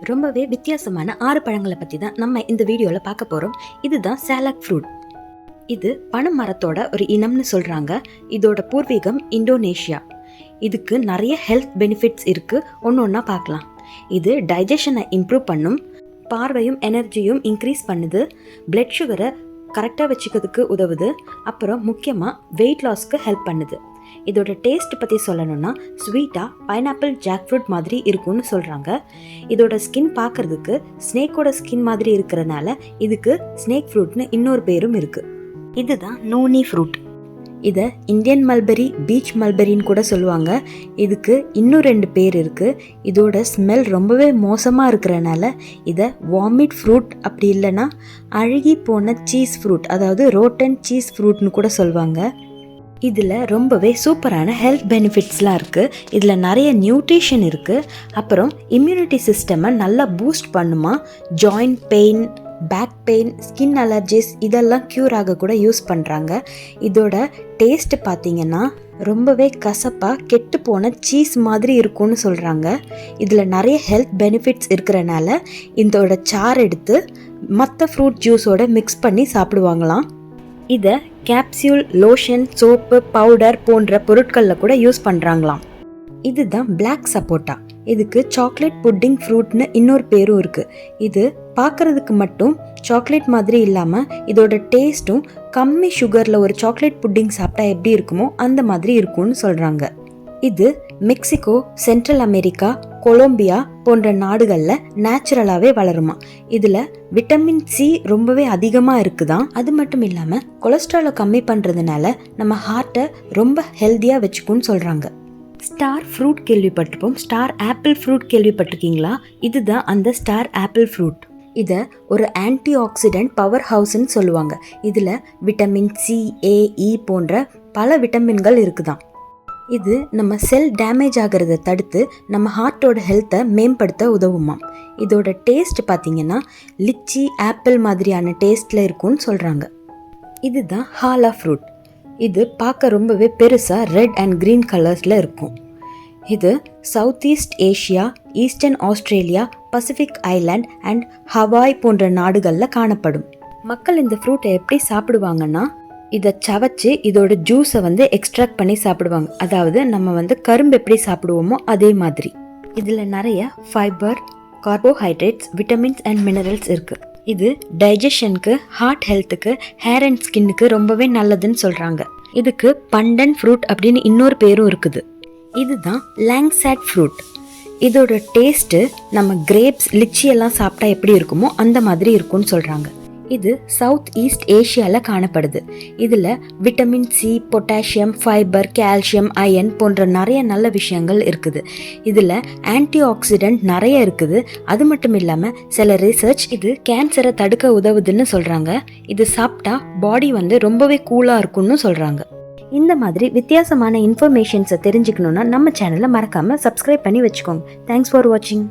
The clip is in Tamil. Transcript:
ரொம்பவே வித்தியாசமான 6 பழங்களை பற்றி தான் நம்ம இந்த வீடியோவில் பார்க்க போகிறோம். இதுதான் சாலக் ஃப்ரூட். இது பனை மரத்தோட ஒரு இனம்னு சொல்கிறாங்க. இதோட பூர்வீகம் இந்தோனேஷியா. இதுக்கு நிறைய ஹெல்த் பெனிஃபிட்ஸ் இருக்குது. ஒன்று ஒன்றா பார்க்கலாம். இது டைஜஷனை இம்ப்ரூவ் பண்ணும், பார்வையும் எனர்ஜியும் இன்க்ரீஸ் பண்ணுது, பிளட் சுகரை கரெக்டாக வச்சுக்கிறதுக்கு உதவுது, அப்புறம் முக்கியமாக வெயிட் லாஸ்க்கு ஹெல்ப் பண்ணுது. இதோட டேஸ்ட் பற்றி சொல்லணும்னா ஸ்வீட்டாக பைனாப்பிள் ஜாக் ஃப்ரூட் மாதிரி இருக்கும்னு சொல்கிறாங்க. இதோட ஸ்கின் பார்க்குறதுக்கு ஸ்னேக்கோட ஸ்கின் மாதிரி இருக்கிறனால இதுக்கு ஸ்னேக் ஃப்ரூட்னு இன்னொரு பேரும் இருக்குது. இதுதான் நோனி ஃப்ரூட். இதை இந்தியன் மல்பெரி, பீச் மல்பெரின்னு கூட சொல்லுவாங்க. இதுக்கு இன்னும் 2 பேர் இருக்குது. இதோட ஸ்மெல் ரொம்பவே மோசமாக இருக்கிறனால இதை வாமிட் ஃப்ரூட், அப்படி இல்லைன்னா அழுகி போன சீஸ் ஃப்ரூட், அதாவது ரோட்டன் சீஸ் ஃப்ரூட்னு கூட சொல்லுவாங்க. இதில் ரொம்பவே சூப்பரான ஹெல்த் பெனிஃபிட்ஸ்லாம் இருக்குது. இதில் நிறைய நியூட்ரிஷன் இருக்குது. அப்புறம் இம்யூனிட்டி சிஸ்டமை நல்லா பூஸ்ட் பண்ணுமா. Joint pain, back pain, skin allergies இதெல்லாம் க்யூர் ஆக கூட யூஸ் பண்ணுறாங்க. இதோட டேஸ்ட் பார்த்திங்கன்னா ரொம்பவே கசப்பாக கெட்டு போன சீஸ் மாதிரி இருக்கும்னு சொல்கிறாங்க. இதில் நிறைய ஹெல்த் பெனிஃபிட்ஸ் இருக்கிறனால இதோட சாறு எடுத்து மற்ற ஃப்ரூட் ஜூஸோட மிக்ஸ் பண்ணி சாப்பிடுவாங்களாம். இதை கேப்சியூல், லோஷன், சோப்பு, பவுடர் போன்ற பொருட்களில் கூட யூஸ் பண்ணுறாங்களாம். இதுதான் பிளாக் சப்போட்டா. இதுக்கு சாக்லேட் புட்டிங் ஃப்ரூட்னு இன்னொரு பேரும் இருக்குது. இது பார்க்குறதுக்கு மட்டும் சாக்லேட் மாதிரி இல்லாமல் இதோட டேஸ்ட்டும் கம்மி சுகரில் ஒரு சாக்லேட் புட்டிங் சாப்பிட்டா எப்படி இருக்குமோ அந்த மாதிரி இருக்கும்னு சொல்கிறாங்க. இது மெக்சிகோ, சென்ட்ரல் அமெரிக்கா, கொலம்பியா போன்ற நாடுகளில் நேச்சுரலாகவே வளருமா. இதில் விட்டமின் சி ரொம்பவே அதிகமாக இருக்குதான். அது மட்டும் இல்லாமல் கொலஸ்ட்ராலை கம்மி பண்ணுறதுனால நம்ம ஹார்ட்டை ரொம்ப ஹெல்த்தியாக வச்சுக்குன்னு சொல்கிறாங்க. ஸ்டார் ஃப்ரூட் கேள்விப்பட்டிருப்போம். ஸ்டார் ஆப்பிள் ஃப்ரூட் கேள்விப்பட்டிருக்கீங்களா? இதுதான் அந்த ஸ்டார் ஆப்பிள் ஃப்ரூட். இதை ஒரு ஆன்டி ஆக்சிடென்ட் பவர் ஹவுஸ்ன்னு சொல்லுவாங்க. இதில் விட்டமின் சி, ஏ, இ போன்ற பல விட்டமின்கள் இருக்குதான். இது நம்ம செல் டேமேஜ் ஆகிறத தடுத்து நம்ம ஹார்ட்டோட ஹெல்த்தை மேம்படுத்த உதவுமா. இதோட டேஸ்ட் பார்த்திங்கன்னா லிச்சி, ஆப்பிள் மாதிரியான டேஸ்ட்டில் இருக்கும்னு சொல்கிறாங்க. இதுதான் ஹாலா ஃப்ரூட். இது பார்க்க ரொம்பவே பெருசாக ரெட் அண்ட் க்ரீன் கலர்ஸில் இருக்கும். இது south east Asia, eastern Australia, Pacific island and Hawaii போன்ற நாடுகளில் காணப்படும். மக்கள் இந்த ஃப்ரூட்டை எப்படி சாப்பிடுவாங்கன்னா, இதை சவச்சு இதோட ஜூஸை எக்ஸ்ட்ராக்ட் பண்ணி சாப்பிடுவாங்க. அதாவது நம்ம கரும்பு எப்படி சாப்பிடுவோமோ அதே மாதிரி. இதில் நிறைய fibre, carbohydrates, vitamins and minerals இருக்குது. இது டைஜஷனுக்கு, ஹார்ட் ஹெல்த்துக்கு, ஹேர் அண்ட் ஸ்கின்னுக்கு ரொம்பவே நல்லதுன்னு சொல்கிறாங்க. இதுக்கு பண்டன் ஃப்ரூட் அப்படின்னு இன்னொரு பேரும் இருக்குது. இதுதான் லாங்சாட் ஃப்ரூட். இதோட டேஸ்ட்டு நம்ம கிரேப்ஸ், லிச்சி எல்லாம் சாப்பிட்டா எப்படி இருக்குமோ அந்த மாதிரி இருக்கும்னு சொல்கிறாங்க. இது சவுத் ஈஸ்ட் ஏஷியாவில் காணப்படுது. இதில் vitamin C, potassium, fibre, calcium, iron போன்ற நிறைய நல்ல விஷயங்கள் இருக்குது. இதில் ஆன்டி ஆக்சிடென்ட் நிறைய இருக்குது. அது மட்டும் இல்லாமல் சில ரிசர்ச் இது கேன்சரை தடுக்க உதவுதுன்னு சொல்கிறாங்க. இது சாப்பிட்டா பாடி ரொம்பவே கூலாக இருக்கும்னு சொல்கிறாங்க. இந்த மாதிரி வித்தியாசமான இன்ஃபர்மேஷன்ஸை தெரிஞ்சுக்கணுன்னா நம்ம சேனலை மறக்காமல் சப்ஸ்கிரைப் பண்ணி வச்சுக்கோங்க. தேங்க்ஸ் ஃபார் வாட்சிங்.